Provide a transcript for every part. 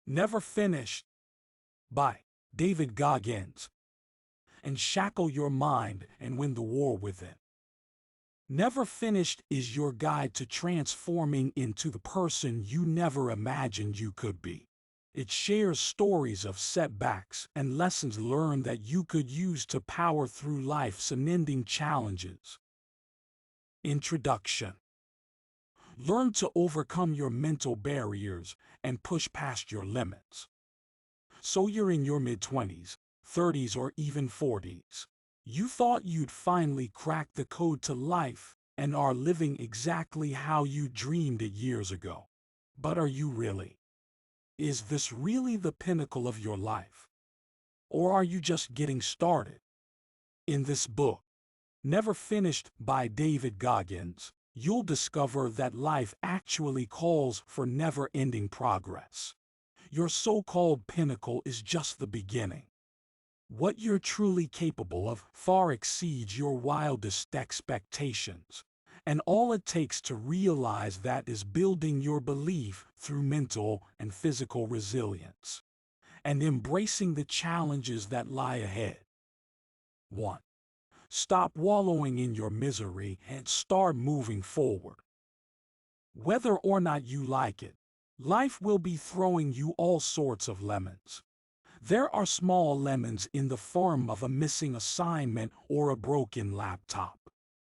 Never Finished by David Goggins. Unshackle your mind and win the war within. Never Finished is your guide to transforming into the person you never imagined you could be. It shares stories of setbacks and lessons learned that you could use to power through life's unending challenges. Introduction. Learn to overcome your mental barriers and push past your limits. So you're in your mid-20s, 30s, or even 40s. You thought you'd finally cracked the code to life and are living exactly how you dreamed it years ago. But are you really? Is this really the pinnacle of your life? Or are you just getting started? In this book, Never Finished by David Goggins, you'll discover that life actually calls for never-ending progress. Your so-called pinnacle is just the beginning. What you're truly capable of far exceeds your wildest expectations, and all it takes to realize that is building your belief through mental and physical resilience, and embracing the challenges that lie ahead. 1. Stop wallowing in your misery and start moving forward. Whether or not you like it, life will be throwing you all sorts of lemons. There are small lemons in the form of a missing assignment or a broken laptop.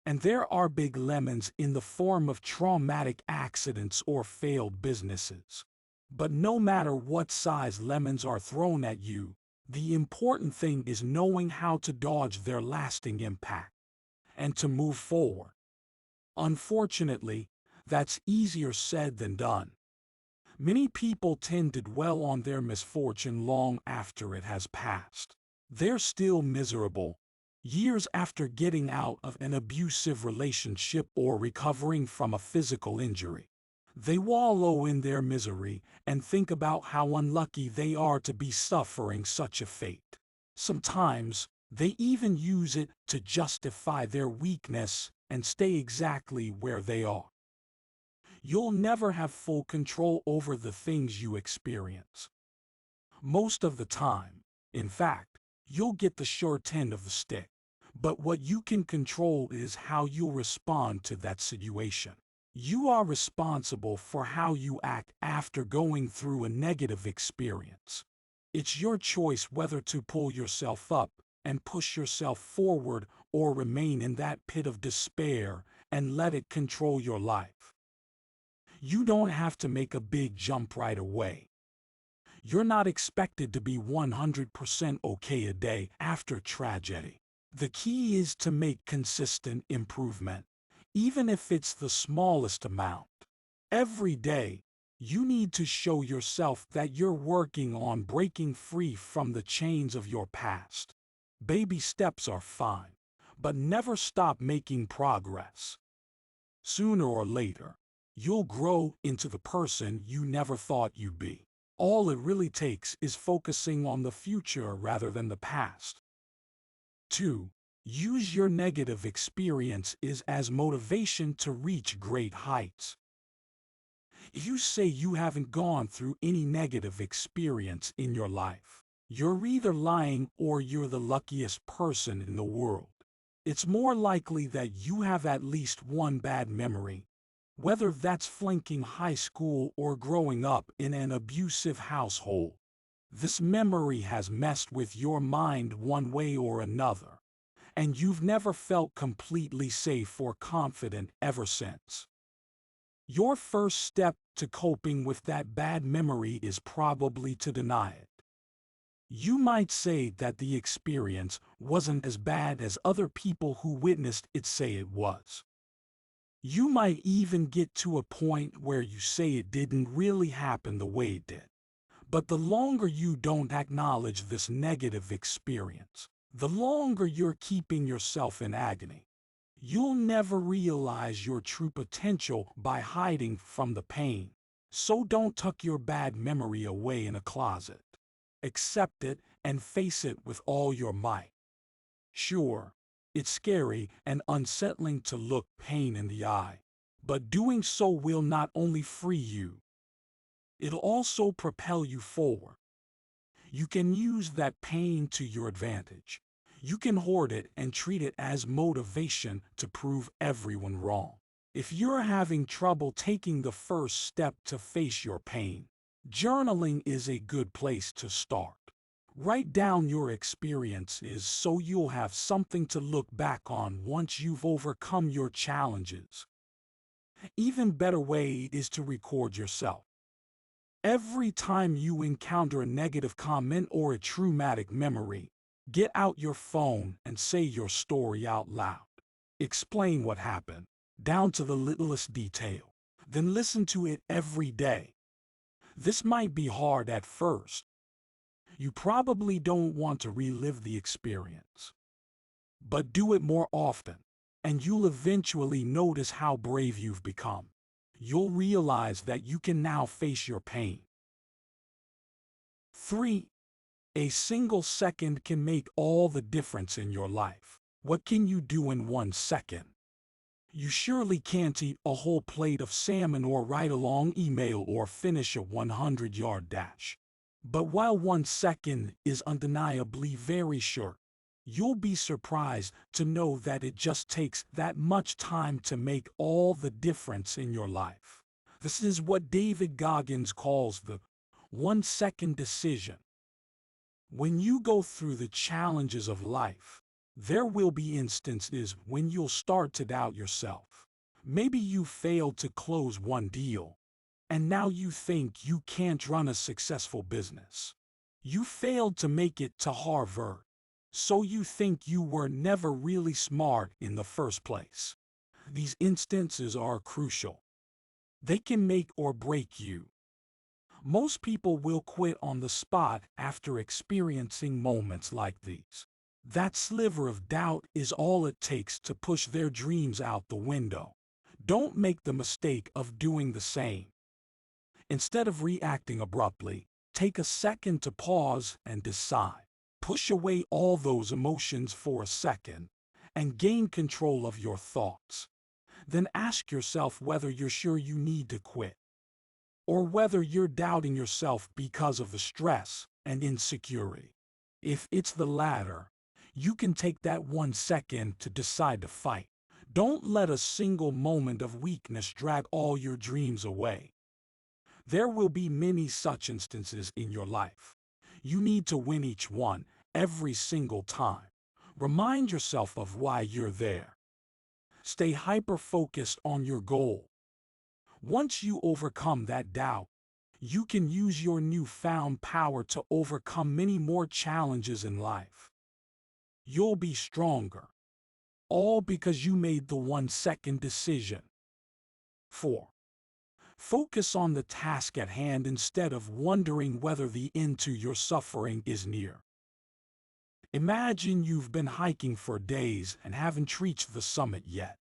And there are big lemons in the form of traumatic accidents or failed businesses. But no matter what size lemons are thrown at you, the important thing is knowing how to dodge their lasting impact and to move forward. Unfortunately, that's easier said than done. Many people tend to dwell on their misfortune long after it has passed. They're still miserable, years after getting out of an abusive relationship or recovering from a physical injury. They wallow in their misery and think about how unlucky they are to be suffering such a fate. Sometimes, they even use it to justify their weakness and stay exactly where they are. You'll never have full control over the things you experience. Most of the time, in fact, you'll get the short end of the stick. But what you can control is how you'll respond to that situation. You are responsible for how you act after going through a negative experience. It's your choice whether to pull yourself up and push yourself forward or remain in that pit of despair and let it control your life. You don't have to make a big jump right away. You're not expected to be 100% okay a day after tragedy. The key is to make consistent improvement, even if it's the smallest amount. Every day, you need to show yourself that you're working on breaking free from the chains of your past. Baby steps are fine, but never stop making progress. Sooner or later, you'll grow into the person you never thought you'd be. All it really takes is focusing on the future rather than the past. 2. Use your negative experiences as motivation to reach great heights. If you say you haven't gone through any negative experience in your life, you're either lying or you're the luckiest person in the world. It's more likely that you have at least one bad memory, whether that's flunking high school or growing up in an abusive household. This memory has messed with your mind one way or another, and you've never felt completely safe or confident ever since. Your first step to coping with that bad memory is probably to deny it. You might say that the experience wasn't as bad as other people who witnessed it say it was. You might even get to a point where you say it didn't really happen the way it did. But the longer you don't acknowledge this negative experience, the longer you're keeping yourself in agony. You'll never realize your true potential by hiding from the pain. So don't tuck your bad memory away in a closet. Accept it and face it with all your might. Sure, it's scary and unsettling to look pain in the eye, but doing so will not only free you, It'll also propel you forward. You can use that pain to your advantage. You can hoard it and treat it as motivation to prove everyone wrong. If you're having trouble taking the first step to face your pain, journaling is a good place to start. Write down your experiences so you'll have something to look back on once you've overcome your challenges. Even better way is to record yourself. Every time you encounter a negative comment or a traumatic memory, get out your phone and say your story out loud. Explain what happened, down to the littlest detail. Then listen to it every day. This might be hard at first. You probably don't want to relive the experience. But do it more often, and you'll eventually notice how brave you've become. You'll realize that you can now face your pain. 3. A single second can make all the difference in your life. What can you do in 1 second? You surely can't eat a whole plate of salmon or write a long email or finish a 100-yard dash. But while 1 second is undeniably very short, you'll be surprised to know that it just takes that much time to make all the difference in your life. This is what David Goggins calls the 1 second decision. When you go through the challenges of life, there will be instances when you'll start to doubt yourself. Maybe you failed to close one deal, and now you think you can't run a successful business. You failed to make it to Harvard, so you think you were never really smart in the first place. These instances are crucial. They can make or break you. Most people will quit on the spot after experiencing moments like these. That sliver of doubt is all it takes to push their dreams out the window. Don't make the mistake of doing the same. Instead of reacting abruptly, take a second to pause and decide. Push away all those emotions for a second and gain control of your thoughts. Then ask yourself whether you're sure you need to quit, or whether you're doubting yourself because of the stress and insecurity. If it's the latter, you can take that 1 second to decide to fight. Don't let a single moment of weakness drag all your dreams away. There will be many such instances in your life. You need to win each one, every single time. Remind yourself of why you're there. Stay hyper-focused on your goal. Once you overcome that doubt, you can use your newfound power to overcome many more challenges in life. You'll be stronger, all because you made the 1 second decision. 4. Focus on the task at hand instead of wondering whether the end to your suffering is near. Imagine you've been hiking for days and haven't reached the summit yet.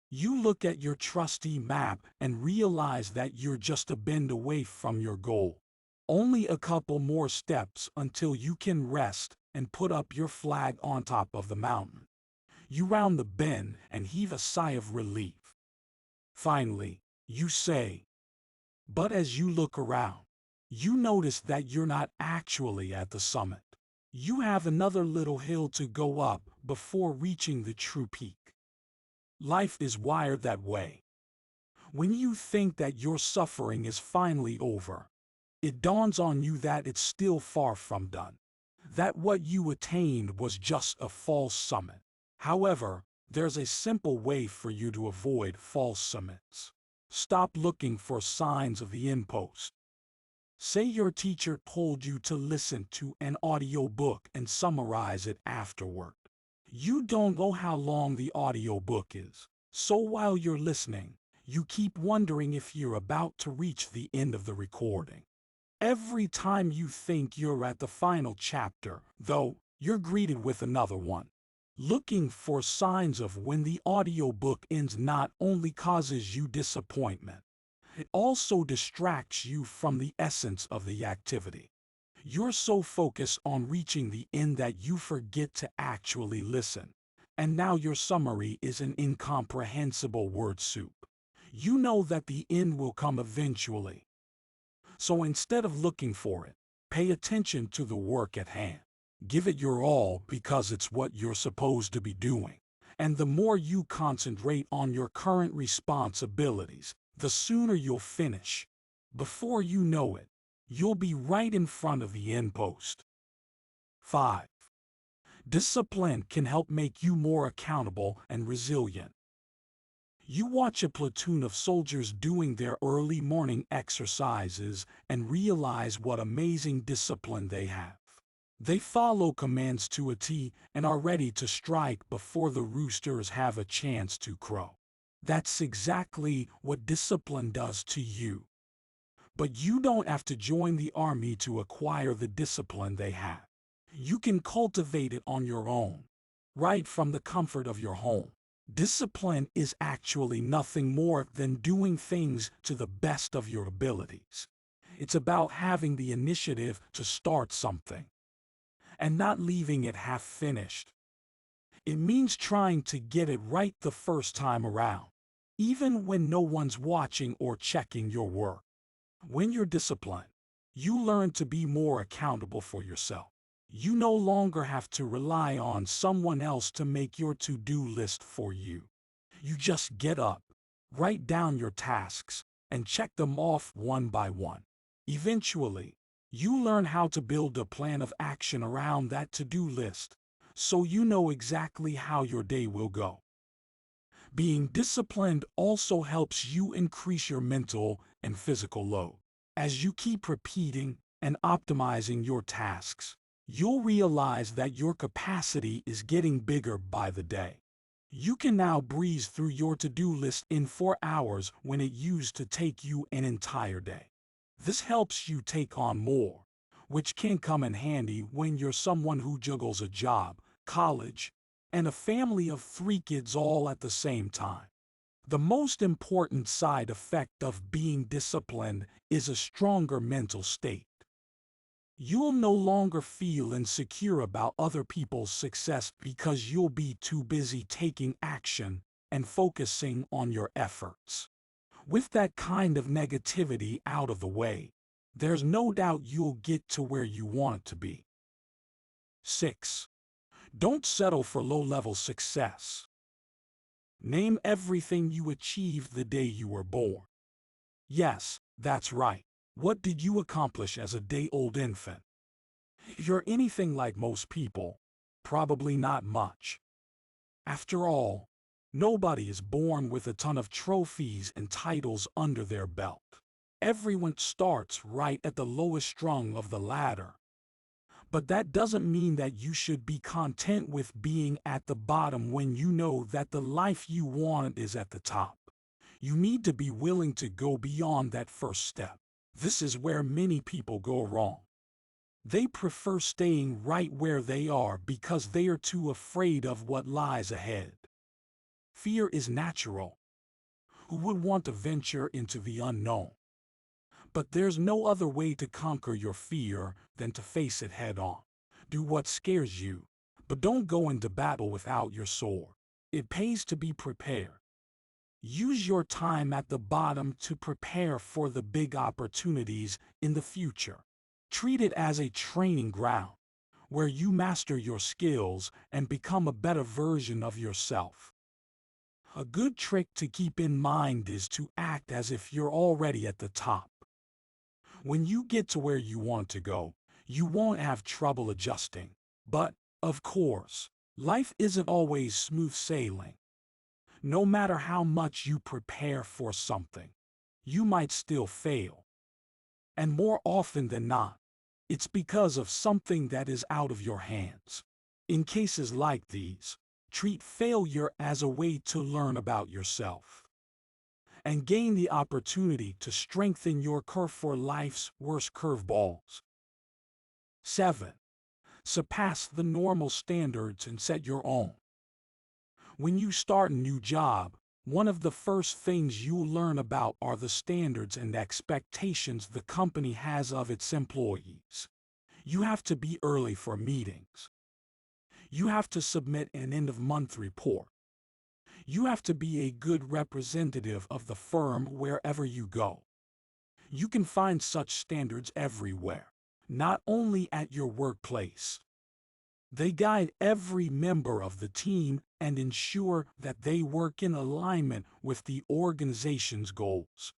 You look at your trusty map and realize that you're just a bend away from your goal. Only a couple more steps until you can rest and put up your flag on top of the mountain. You round the bend and heave a sigh of relief. Finally, you say, but as you look around, you notice that you're not actually at the summit. You have another little hill to go up before reaching the true peak. Life is wired that way. When you think that your suffering is finally over, it dawns on you that it's still far from done. That what you attained was just a false summit. However, there's a simple way for you to avoid false summits. Stop looking for signs of the impost. Say your teacher told you to listen to an audiobook and summarize it afterward. You don't know how long the audiobook is, so while you're listening, you keep wondering if you're about to reach the end of the recording. Every time you think you're at the final chapter, though, you're greeted with another one. Looking for signs of when the audiobook ends not only causes you disappointment, it also distracts you from the essence of the activity. You're so focused on reaching the end that you forget to actually listen. And now your summary is an incomprehensible word soup. You know that the end will come eventually. So instead of looking for it, pay attention to the work at hand. Give it your all because it's what you're supposed to be doing. And the more you concentrate on your current responsibilities, the sooner you'll finish. Before you know it, you'll be right in front of the end post. 5. Discipline can help make you more accountable and resilient. You watch a platoon of soldiers doing their early morning exercises and realize what amazing discipline they have. They follow commands to a T and are ready to strike before the roosters have a chance to crow. That's exactly what discipline does to you. But you don't have to join the army to acquire the discipline they have. You can cultivate it on your own, right from the comfort of your home. Discipline is actually nothing more than doing things to the best of your abilities. It's about having the initiative to start something and not leaving it half finished. It means trying to get it right the first time around, even when no one's watching or checking your work. When you're disciplined, you learn to be more accountable for yourself. You no longer have to rely on someone else to make your to-do list for you. You just get up, write down your tasks, and check them off one by one. Eventually, you learn how to build a plan of action around that to-do list, so you know exactly how your day will go. Being disciplined also helps you increase your mental and physical load. As you keep repeating and optimizing your tasks, you'll realize that your capacity is getting bigger by the day. You can now breeze through your to-do list in 4 hours when it used to take you an entire day. This helps you take on more, which can come in handy when you're someone who juggles a job, college, and a family of 3 kids all at the same time. The most important side effect of being disciplined is a stronger mental state. You'll no longer feel insecure about other people's success because you'll be too busy taking action and focusing on your efforts. With that kind of negativity out of the way, there's no doubt you'll get to where you want to be. 6. Don't settle for low-level success. Name everything you achieved the day you were born. Yes, that's right. What did you accomplish as a day-old infant? If you're anything like most people, probably not much. After all, nobody is born with a ton of trophies and titles under their belt. Everyone starts right at the lowest rung of the ladder. But that doesn't mean that you should be content with being at the bottom when you know that the life you want is at the top. You need to be willing to go beyond that first step. This is where many people go wrong. They prefer staying right where they are because they are too afraid of what lies ahead. Fear is natural. Who would want to venture into the unknown? But there's no other way to conquer your fear than to face it head on. Do what scares you, but don't go into battle without your sword. It pays to be prepared. Use your time at the bottom to prepare for the big opportunities in the future. Treat it as a training ground, where you master your skills and become a better version of yourself. A good trick to keep in mind is to act as if you're already at the top. When you get to where you want to go, you won't have trouble adjusting. But, of course, life isn't always smooth sailing. No matter how much you prepare for something, you might still fail. And more often than not, it's because of something that is out of your hands. In cases like these, treat failure as a way to learn about yourself and gain the opportunity to strengthen your curve for life's worst curveballs. 7. Surpass the normal standards and set your own. When you start a new job, one of the first things you'll learn about are the standards and expectations the company has of its employees. You have to be early for meetings. You have to submit an end-of-month report. You have to be a good representative of the firm wherever you go. You can find such standards everywhere, not only at your workplace. They guide every member of the team and ensure that they work in alignment with the organization's goals.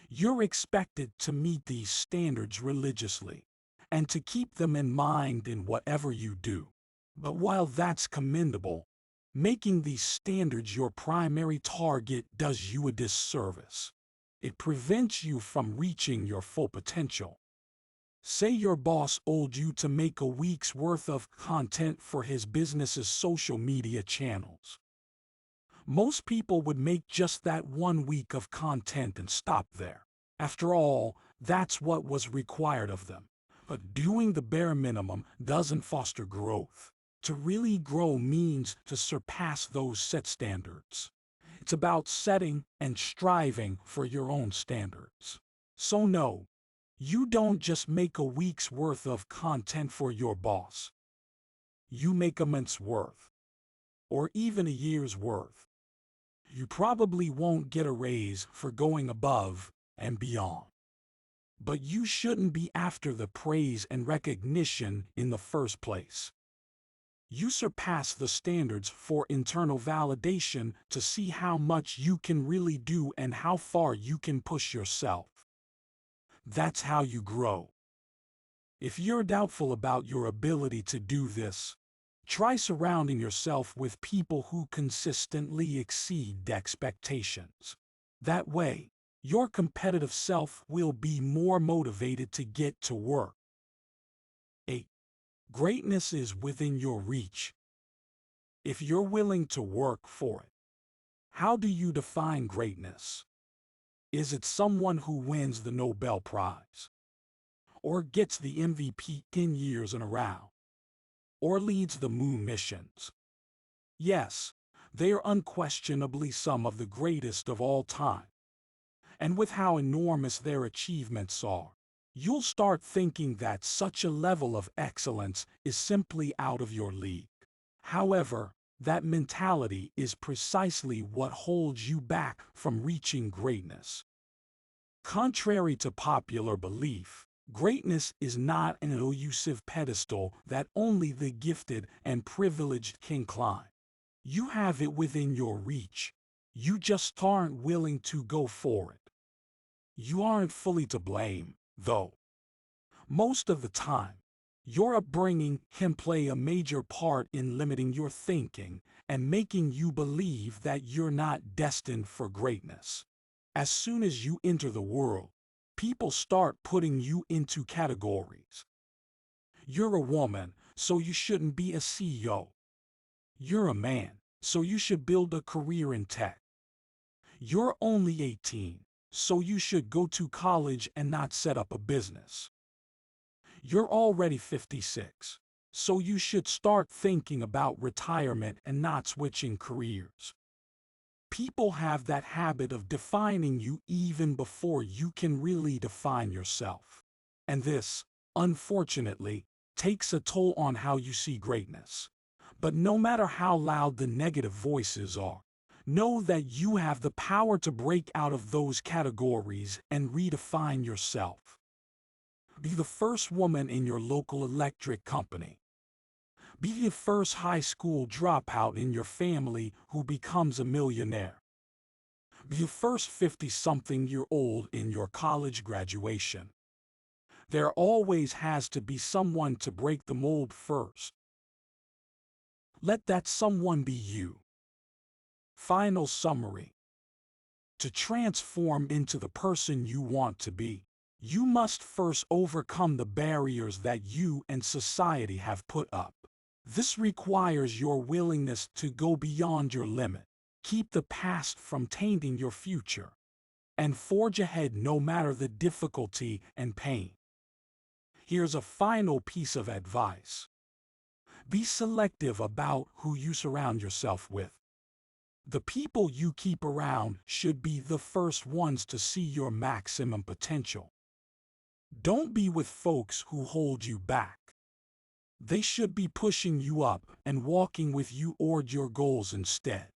You're expected to meet these standards religiously and to keep them in mind in whatever you do. But while that's commendable, making these standards your primary target does you a disservice. It prevents you from reaching your full potential. Say your boss owed you to make a week's worth of content for his business's social media channels. Most people would make just that 1 week of content and stop there. After all, that's what was required of them. But doing the bare minimum doesn't foster growth. To really grow means to surpass those set standards. It's about setting and striving for your own standards. So no, you don't just make a week's worth of content for your boss. You make a month's worth, or even a year's worth. You probably won't get a raise for going above and beyond. But you shouldn't be after the praise and recognition in the first place. You surpass the standards for internal validation to see how much you can really do and how far you can push yourself. That's how you grow. If you're doubtful about your ability to do this, try surrounding yourself with people who consistently exceed expectations. That way, your competitive self will be more motivated to get to work. 8. Greatness is within your reach. If you're willing to work for it, how do you define greatness? Is it someone who wins the Nobel Prize? Or gets the MVP 10 years in a row? Or leads the moon missions? Yes, they are unquestionably some of the greatest of all time. And with how enormous their achievements are, you'll start thinking that such a level of excellence is simply out of your league. However, that mentality is precisely what holds you back from reaching greatness. Contrary to popular belief, greatness is not an elusive pedestal that only the gifted and privileged can climb. You have it within your reach. You just aren't willing to go for it. You aren't fully to blame, though. Most of the time, your upbringing can play a major part in limiting your thinking and making you believe that you're not destined for greatness. As soon as you enter the world, people start putting you into categories. You're a woman, so you shouldn't be a CEO. You're a man, so you should build a career in tech. You're only 18, so you should go to college and not set up a business. You're already 56, so you should start thinking about retirement and not switching careers. People have that habit of defining you even before you can really define yourself. And this, unfortunately, takes a toll on how you see greatness. But no matter how loud the negative voices are, know that you have the power to break out of those categories and redefine yourself. Be the first woman in your local electric company. Be the first high school dropout in your family who becomes a millionaire. Be the first 50-something-year-old in your college graduation. There always has to be someone to break the mold first. Let that someone be you. Final summary. To transform into the person you want to be, you must first overcome the barriers that you and society have put up. This requires your willingness to go beyond your limit, keep the past from tainting your future, and forge ahead no matter the difficulty and pain. Here's a final piece of advice. Be selective about who you surround yourself with. The people you keep around should be the first ones to see your maximum potential. Don't be with folks who hold you back. They should be pushing you up and walking with you toward your goals instead.